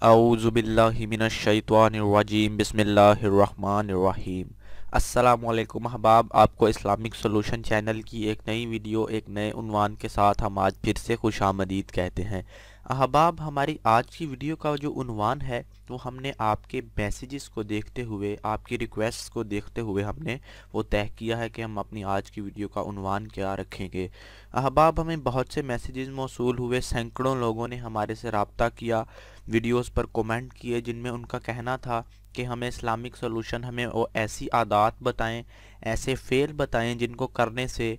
औज़ु बिल्लाहि मिनश शैतानिर रजीम बिस्मिल्लाहिर्रहमानिर्रहीम। अस्सलामुअलैकुम अहबाब, आपको इस्लामिक सॉल्यूशन चैनल की एक नई वीडियो एक नए उन्वान के साथ हम आज फिर से खुशामदीद कहते हैं। अहबाब, हमारी आज की वीडियो का जो उन्वान है वो हमने आपके मैसेजेस को देखते हुए, आपकी रिक्वेस्ट को देखते हुए हमने वो तय किया है कि हम अपनी आज की वीडियो का उन्वान क्या रखेंगे। अहबाब, हमें बहुत से मैसेजेस मौसूल हुए, सैकड़ों लोगों ने हमारे से रब्ता किया, वीडियोस पर कमेंट किए जिनमें उनका कहना था कि हमें इस्लामिक सॉल्यूशन हमें वो ऐसी आदात बताएं, ऐसे फ़ेल बताएं जिनको करने से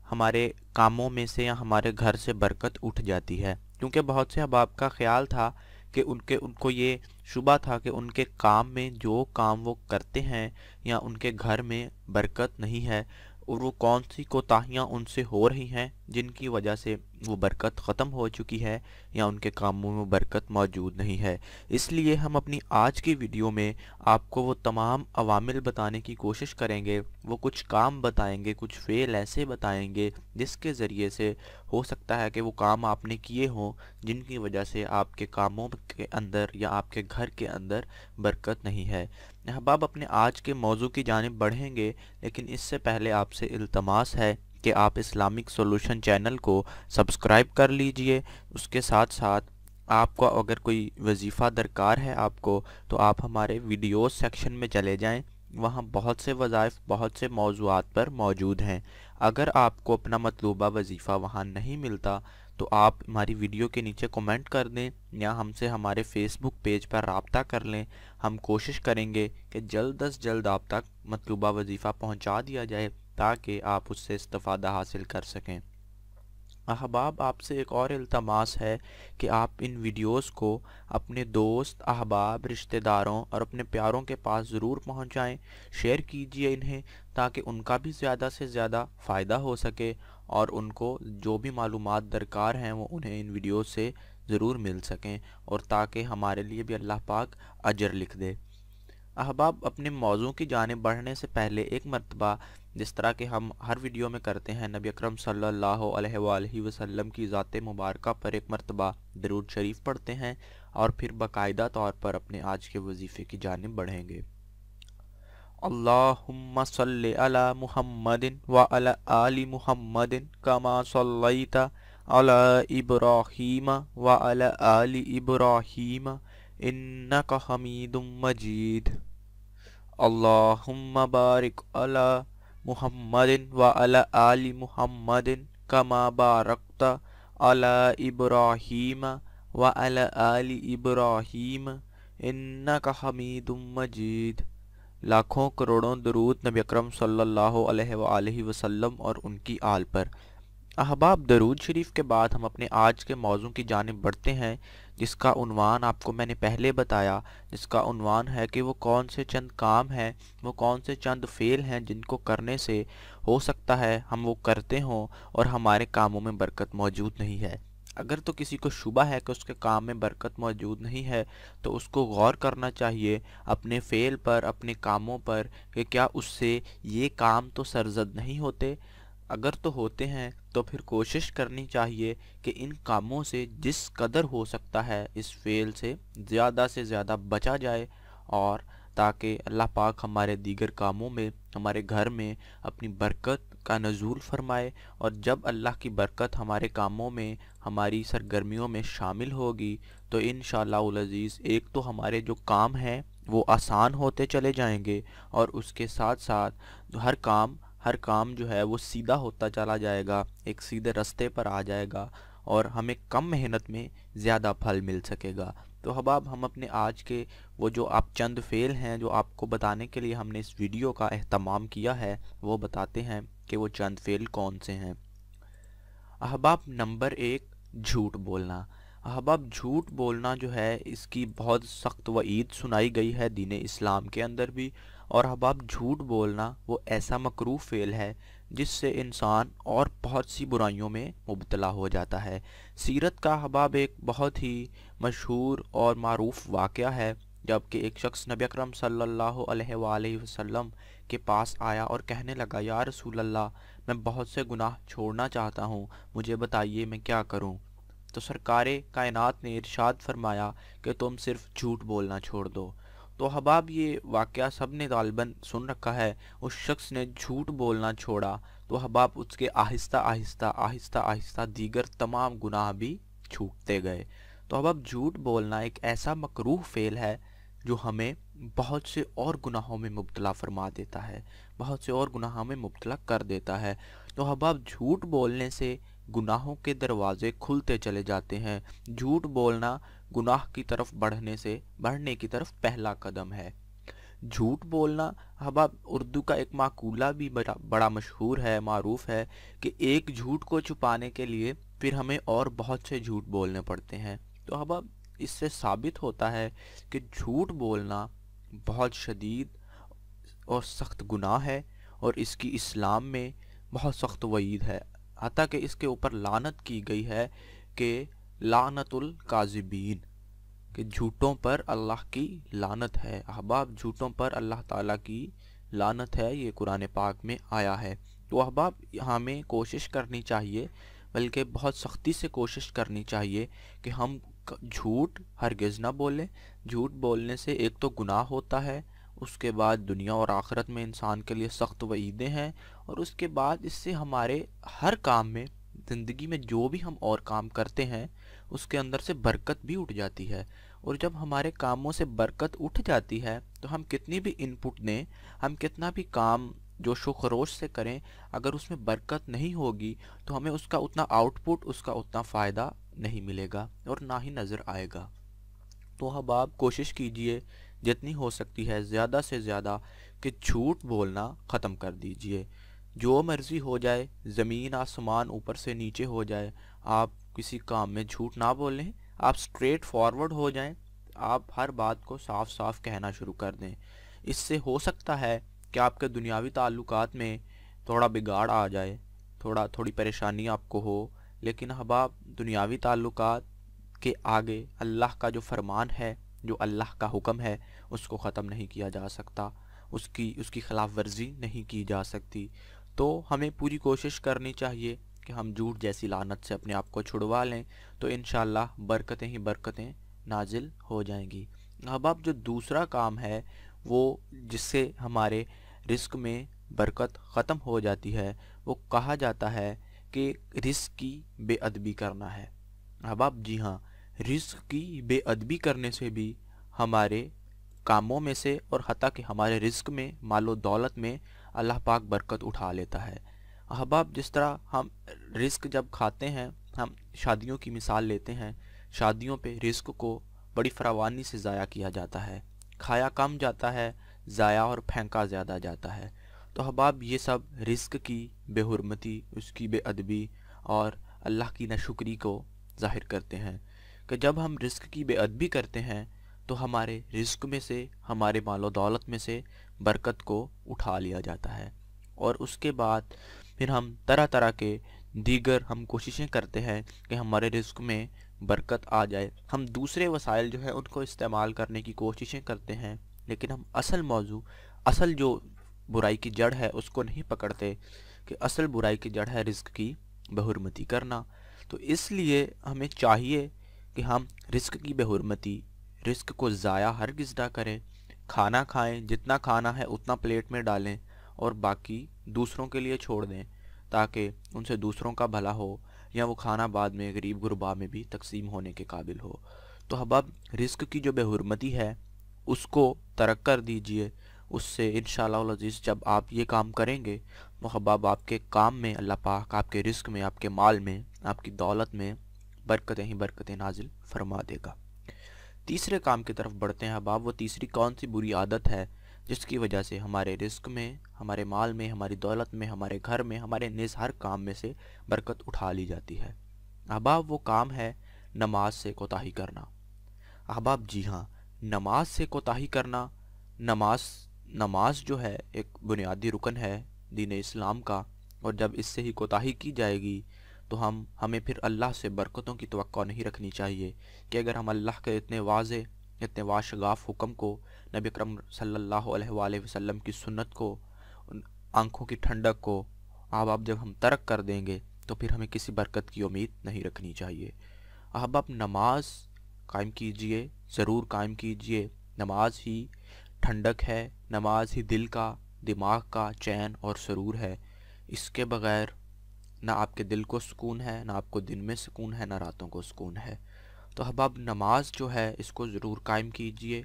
हमारे कामों में से या हमारे घर से बरकत उठ जाती है। क्योंकि बहुत से अहबाब का ख्याल था कि उनको ये शुबा था कि उनके काम में जो काम वो करते हैं या उनके घर में बरकत नहीं है, और वो कौन सी कोताहियाँ उनसे हो रही हैं जिनकी वजह से वो बरकत ख़त्म हो चुकी है या उनके कामों में बरकत मौजूद नहीं है। इसलिए हम अपनी आज की वीडियो में आपको वो तमाम अवामिल बताने की कोशिश करेंगे, वो कुछ काम बताएंगे, कुछ फ़ेल ऐसे बताएंगे जिसके ज़रिए से हो सकता है कि वो काम आपने किए हों जिनकी वजह से आपके कामों के अंदर या आपके घर के अंदर बरकत नहीं है। अहबाब, अपने आज के मौजू की जानिब बढ़ेंगे, लेकिन इससे पहले आपसे इल्तमास है कि आप इस्लामिक सॉल्यूशन चैनल को सब्सक्राइब कर लीजिए। उसके साथ साथ आपको अगर कोई वजीफ़ा दरकार है आपको, तो आप हमारे वीडियोस सेक्शन में चले जाएं, वहाँ बहुत से वज़ाइफ बहुत से मौज़ूआत पर मौजूद हैं। अगर आपको अपना मतलूबा वजीफ़ा वहाँ नहीं मिलता तो आप हमारी वीडियो के नीचे कमेंट कर दें या हमसे हमारे फेसबुक पेज पर रब्ता कर लें। हम कोशिश करेंगे कि जल्द अज जल्द आप तक मतलूबा वजीफ़ा पहुँचा दिया जाए ताकि आप उससे इस्तिफ़ादा हासिल कर सकें। अहबाब, आपसे एक और इल्तमास है कि आप इन वीडियोस को अपने दोस्त, अहबाब, रिश्तेदारों और अपने प्यारों के पास ज़रूर पहुंचाएं। शेयर कीजिए इन्हें ताकि उनका भी ज़्यादा से ज़्यादा फ़ायदा हो सके और उनको जो भी मालूमात दरकार हैं वो उन्हें इन वीडियो से ज़रूर मिल सकें, और ताकि हमारे लिए भी अल्लाह पाक अजर लिख दे। अहबाब, अपने मौजू की जानिब बढ़ने से पहले एक मरतबा, जिस तरह के हम हर वीडियो में करते हैं, नबी अकरम सल्लल्लाहु अलैहि वसल्लम की ज़ात मुबारका पर एक मरतबा दरूद शरीफ पढ़ते हैं और फिर बाकायदा तौर पर अपने आज के वजीफ़े की जानिब बढ़ेंगे। अल्लाहुम्मा सल्लि अला मुहम्मदिन व अला आलि मुहम्मदिन कमा सल्लैता अला इब्राहीम व अला आलि इब्राहीम इन्नका हमीदुम मजीद। अल्लाहुम्मा बारिक अला मुहम्मदिन व अला आलि मुहम्मदिन कमा बारकता अला इब्राहीम व अला आलि इब्राहीम इन्नका हमीदुम मजीद। लाखों करोड़ों दरूद नबी अकरम सल्लल्लाहु अलैहि वसल्लम और उनकी आल पर। अहबाब, दरूद शरीफ के बाद हम अपने आज के मौजू की जानिब बढ़ते हैं, जिसका उन्वान आपको मैंने पहले बताया, जिसका उन्वान है कि वो कौन से चंद काम हैं, वो कौन से चंद फ़ेल हैं जिनको करने से हो सकता है हम वो करते हों और हमारे कामों में बरकत मौजूद नहीं है। अगर तो किसी को शुबा है कि उसके काम में बरकत मौजूद नहीं है तो उसको गौर करना चाहिए अपने फ़ेल पर, अपने कामों पर, कि क्या उससे ये काम तो सरजद नहीं होते। अगर तो होते हैं तो फिर कोशिश करनी चाहिए कि इन कामों से जिस कदर हो सकता है इस फेल से ज़्यादा बचा जाए, और ताकि अल्लाह पाक हमारे दीगर कामों में, हमारे घर में अपनी बरकत का नज़ूल फरमाए। और जब अल्लाह की बरकत हमारे कामों में, हमारी सरगर्मियों में शामिल होगी तो इंशाअल्लाह अज़ीज़ एक तो हमारे जो काम हैं वो आसान होते चले जाएंगे, और उसके साथ साथ हर काम जो है वो सीधा होता चला जाएगा, एक सीधे रास्ते पर आ जाएगा और हमें कम मेहनत में ज़्यादा फल मिल सकेगा। तो हबाब, हम अपने आज के वो जो आप चंद फ़ेल हैं जो आपको बताने के लिए हमने इस वीडियो का एहतमाम किया है, वो बताते हैं कि वो चंद फ़ेल कौन से हैं। अहबाब, नंबर एक, झूठ बोलना। अहबाब, झूठ बोलना जो है इसकी बहुत सख्त वईद सुनाई गई है दीन इस्लाम के अंदर भी। और अहबाब, झूठ बोलना वो ऐसा मकरूह फ़ेल है जिससे इंसान और बहुत सी बुराइयों में मुब्तला हो जाता है। सीरत का अहबाब एक बहुत ही मशहूर और मारूफ वाक़या है, जबकि एक शख्स नबी अकरम सल्लल्लाहु अलैहि वसल्लम के पास आया और कहने लगा, या रसूल अल्लाह, मैं बहुत से गुनाह छोड़ना चाहता हूँ, मुझे बताइए मैं क्या करूँ। تو سرکار کائنات نے ارشاد فرمایا کہ تم صرف جھوٹ بولنا چھوڑ دو۔ تو احباب یہ واقعہ سب نے غالباً سن رکھا ہے۔ اس شخص نے جھوٹ بولنا چھوڑا تو احباب اس کے آہستہ آہستہ آہستہ آہستہ دیگر تمام گناہ بھی چھوٹتے گئے۔ تو احباب جھوٹ بولنا ایک ایسا مکروہ فعل ہے جو ہمیں بہت سے اور گناہوں میں مبتلا فرما دیتا ہے، بہت سے اور گناہوں میں مبتلا کر دیتا ہے۔ تو احباب جھوٹ بولنے سے گناہوں کے دروازے کھلتے چلے جاتے ہیں۔ جھوٹ بولنا گناہ کی طرف بڑھنے کی طرف پہلا قدم ہے۔ جھوٹ بولنا احباب اردو کا ایک مقولہ بھی بڑا مشہور ہے، معروف ہے کہ ایک جھوٹ کو چھپانے کے لیے پھر ہمیں اور بہت سے جھوٹ بولنے پڑتے ہیں۔ تو احباب اس سے ثابت ہوتا ہے کہ جھوٹ بولنا بہت شدید اور سخت گناہ ہے، اور اس کی اسلام میں بہت سخت وعید ہے، حتیٰ کہ اس کے اوپر لعنت کی گئی ہے کہ لعنت الکاذبین، کہ جھوٹوں پر اللہ کی لعنت ہے۔ احباب جھوٹوں پر اللہ تعالیٰ کی لعنت ہے، یہ قرآن پاک میں آیا ہے۔ تو احباب ہمیں کوشش کرنی چاہیے، بلکہ بہت سختی سے کوشش کرنی چاہیے کہ ہم جھوٹ ہرگز نہ بولیں۔ جھوٹ بولنے سے ایک تو گناہ ہوتا ہے، اس کے بعد دنیا اور آخرت میں انسان کے لیے سخت وعیدیں ہیں، اور اس کے بعد اس سے ہمارے ہر کام میں، زندگی میں جو بھی ہم اور کام کرتے ہیں اس کے اندر سے برکت بھی اٹھ جاتی ہے۔ اور جب ہمارے کاموں سے برکت اٹھ جاتی ہے تو ہم کتنی بھی ان پٹ دیں، ہم کتنا بھی کام جوش و خروش سے کریں، اگر اس میں برکت نہیں ہوگی تو ہمیں اس کا اتنا آؤٹ پٹ، اس کا اتنا فائدہ نہیں ملے گا اور نہ ہی نظر آئے گا۔ تو احباب کوشش کیجئے جتنی ہو سکتی ہے زیادہ سے زیادہ کہ جھوٹ بولنا ختم کر دیجئے۔ جو مرضی ہو جائے، زمین آسمان اوپر سے نیچے ہو جائے، آپ کسی کام میں جھوٹ نہ بولیں، آپ سٹریٹ فارورڈ ہو جائیں، آپ ہر بات کو صاف صاف کہنا شروع کر دیں۔ اس سے ہو سکتا ہے کہ آپ کے دنیاوی تعلقات میں تھوڑا بگاڑ آ جائے، تھوڑی پریشانی آپ کو ہو، لیکن احباب دنیاوی تعلقات کے آگے اللہ کا جو فرمان ہے، جو اللہ کا حکم ہے، اس کو ختم نہیں کیا جا سکتا، اس کی خلاف ورزی نہیں کی جا سکتی۔ تو ہمیں پوری کوشش کرنی چاہیے کہ ہم جھوٹ جیسی لعنت سے اپنے آپ کو چھڑوا لیں، تو انشاءاللہ برکتیں ہی برکتیں نازل ہو جائیں گی۔ احباب جو دوسرا کام ہے وہ جس سے ہمارے رزق میں برکت ختم ہو جاتی ہے، وہ کہا جاتا ہے کہ رزق کی بے ادبی کرنا ہے۔ احباب جی ہاں، رزق کی بے ادبی کرنے سے بھی ہمارے کاموں میں سے، اور حتیٰ کہ ہمارے رزق میں، مال و دولت میں اللہ پاک برکت اٹھا لیتا ہے۔ احباب جس طرح ہم رزق جب کھاتے ہیں، ہم شادیوں کی مثال لیتے ہیں، شادیوں پہ رزق کو بڑی فراوانی سے ضائع کیا جاتا ہے، کھایا کم جاتا ہے، ضائع اور پھینکا زیادہ جاتا ہے۔ تو احباب یہ سب رزق کی بے حرمتی، اس کی بے ادبی اور اللہ کی ناشکری کو ظاہر کرتے ہیں، کہ جب ہم رزق کی بے ادبی کرتے ہیں تو ہمارے رزق میں سے، ہمارے مال و دولت میں سے برکت کو اٹھا لیا جاتا ہے، اور اس کے بعد پھر ہم طرح طرح کے دیگر ہم کوششیں کرتے ہیں کہ ہمارے رزق میں برکت آ جائے۔ ہم دوسرے وسائل جو ہیں ان کو استعمال کرنے کی کوششیں کرتے ہیں، لیکن ہم اصل موضوع، اصل جو برائی کی جڑ ہے اس کو نہیں پکڑتے، کہ اصل برائی کی جڑ ہے رزق کی بے حرمتی کرنا۔ تو اس لیے ہمیں چاہیے کہ ہم رزق کی بے حرمتی، رزق کو ضائع ہرگز نہ کریں، کھانا کھائیں، جتنا کھانا ہے اتنا پلیٹ میں ڈالیں، اور باقی دوسروں کے لیے چھوڑ دیں، تاکہ ان سے دوسروں کا بھلا ہو، یا وہ کھانا بعد میں غریب غربا میں بھی تقسیم ہونے کے قابل ہو۔ تو احباب رزق کی جو بے حرمتی ہے اس کو ترک کر دیجئے۔ اس سے انشاءاللہ العزیز جب آپ یہ کام کریں گے تو احباب آپ کے کام میں اللہ پاک آپ کے رزق میں، آپ کے مال میں، آپ کی دولت میں برکتیں ہی برکتیں نازل فرما دے گا۔ تیسرے کام کی طرف بڑھتے ہیں احباب۔ وہ تیسری کون سی بری عادت ہے جس کی وجہ سے ہمارے رزق میں، ہمارے مال میں، ہماری دولت میں، ہمارے گھر میں، ہمارے نیز ہر کام میں سے برکت اٹھا لی جاتی ہے؟ احباب وہ کام ہے نماز سے کوتاہی کرنا۔ احباب جی ہاں، نماز سے کوتاہی کرنا۔ نماز جو ہے ایک بنیادی رکن ہے دین اسلام کا، اور جب اس سے ہی کوتاہی کی جائے گی تو ہمیں پھر اللہ سے برکتوں کی توقع نہیں رکھنی چاہیے، کہ اگر ہم اللہ کے اتنے واضح، اتنے واشگاف حکم کو، نبی اکرم صلی اللہ علیہ وآلہ وسلم کی سنت کو، آنکھوں کی ٹھنڈک کو آپ جب ہم ترک کر دیں گے تو پھر ہمیں کسی برکت کی امید نہیں رکھنی چاہیے۔ अहबाब नमाज कायम कीजिए, ज़रूर कायम कीजिए। नमाज ही ठंडक है, नमाज ही दिल का, दिमाग का चैन और सुरूर है। इसके बग़ैर ना आपके दिल को सुकून है, ना आपको दिन में सुकून है, ना रातों को सुकून है। तो अहबाब नमाज जो है इसको ज़रूर कायम कीजिए।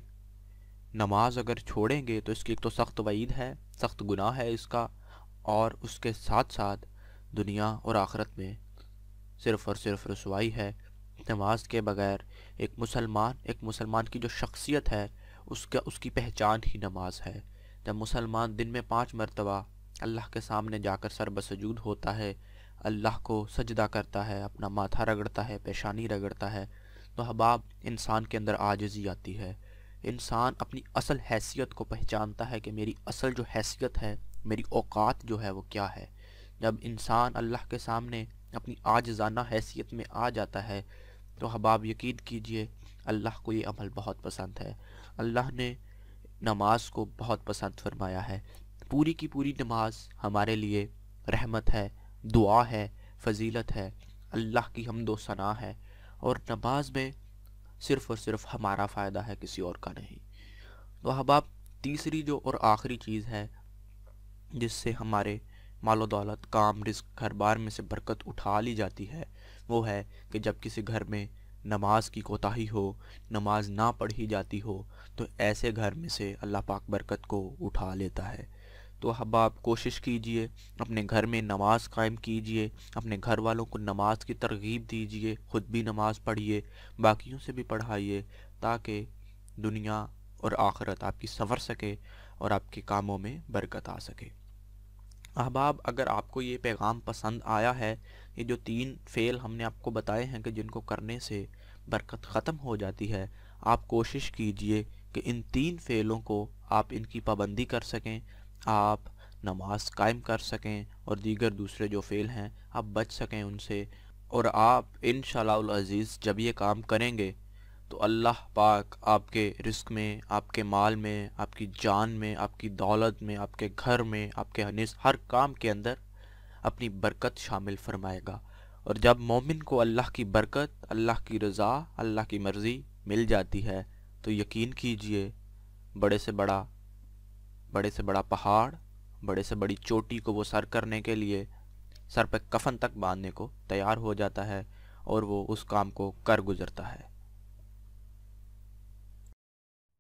नमाज अगर छोड़ेंगे तो इसकी एक तो सख्त वईद है, सख्त गुनाह है इसका, और उसके साथ साथ दुनिया और आखिरत में सिर्फ़ और सिर्फ रसवाई है। नमाज के बग़ैर एक मुसलमान की जो शख्सियत है उसकी पहचान ही नमाज है। जब मुसलमान दिन में 5 मरतबा अल्लाह के सामने जाकर सर बसजूद होता है, अल्लाह को सजदा करता है, अपना माथा रगड़ता है, पेशानी रगड़ता है, तो अहबाब इंसान के अंदर आजिज़ी आती है। इंसान अपनी असल हैसियत को पहचानता है कि मेरी असल जो हैसियत है, मेरी औकात जो है वो क्या है। जब इंसान अल्लाह के सामने अपनी आजिज़ाना हैसियत में आ जाता है तो अहबाब यकीन कीजिए अल्लाह को ये अमल बहुत पसंद है। अल्लाह ने नमाज को बहुत पसंद फरमाया है। पूरी की पूरी नमाज हमारे लिए रहमत है, दुआ है, फजीलत है, अल्लाह की हम्दो सना है, और नमाज में सिर्फ़ और सिर्फ हमारा फ़ायदा है, किसी और का नहीं। तो अहबाब तीसरी जो और आखिरी चीज़ है जिससे हमारे मालो दौलत, काम, रिज़्क़, घर बार में से बरकत उठा ली जाती है, वो है कि जब किसी घर में नमाज की कोताही हो, नमाज ना पढ़ी जाती हो, तो ऐसे घर में से अल्लाह पाक बरकत को उठा लेता है। तो अहबाब कोशिश कीजिए, अपने घर में नमाज कायम कीजिए, अपने घर वालों को नमाज की तरगीब दीजिए, ख़ुद भी नमाज पढ़िए, बाकियों से भी पढ़ाइए, ताकि दुनिया और आखिरत आपकी संवर सके और आपके कामों में बरकत आ सके। अहबाब अगर आपको ये पैगाम पसंद आया है, ये जो 3 फ़ेल हमने आपको बताए हैं कि जिनको करने से बरकत ख़त्म हो जाती है, आप कोशिश कीजिए कि इन 3 फ़ेलों को आप इनकी पाबंदी कर सकें, आप नमाज कायम कर सकें, और दीगर दूसरे जो फ़ेल हैं आप बच सकें उनसे। और आप इंशाअल्लाह अज़ीज़ जब ये काम करेंगे तो अल्लाह पाक आपके रिस्क में, आपके माल में, आपकी जान में, आपकी दौलत में, आपके घर में, आपके हर काम के अंदर अपनी बरकत शामिल फरमाएगा। और जब मोमिन को अल्लाह की बरकत, अल्लाह की रज़ा, अल्लाह की मर्ज़ी मिल जाती है तो यकीन कीजिए बड़े से बड़ा पहाड़, बड़े से बड़ी चोटी को वो सर करने के लिए सर पे कफन तक बांधने को तैयार हो जाता है और वो उस काम को कर गुजरता है।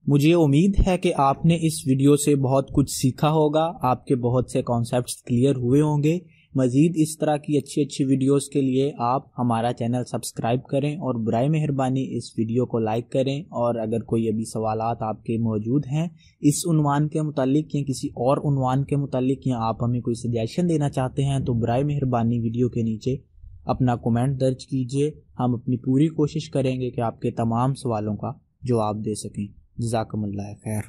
मुझे उम्मीद है कि आपने इस वीडियो से बहुत कुछ सीखा होगा, आपके बहुत से कॉन्सेप्ट्स क्लियर हुए होंगे। मज़ीद इस तरह की अच्छी वीडियोस के लिए आप हमारा चैनल सब्सक्राइब करें और बराए मेहरबानी इस वीडियो को लाइक करें। और अगर कोई अभी सवालात आपके मौजूद हैं इस उन्वान के मुतालिक या किसी और उन्वान के मुतालिक, या आप हमें कोई सजेशन देना चाहते हैं, तो बराए मेहरबानी वीडियो के नीचे अपना कमेंट दर्ज कीजिए। हम अपनी पूरी कोशिश करेंगे कि आपके तमाम सवालों का जवाब दे सकें। जज़ाकमुल्लाह खैर।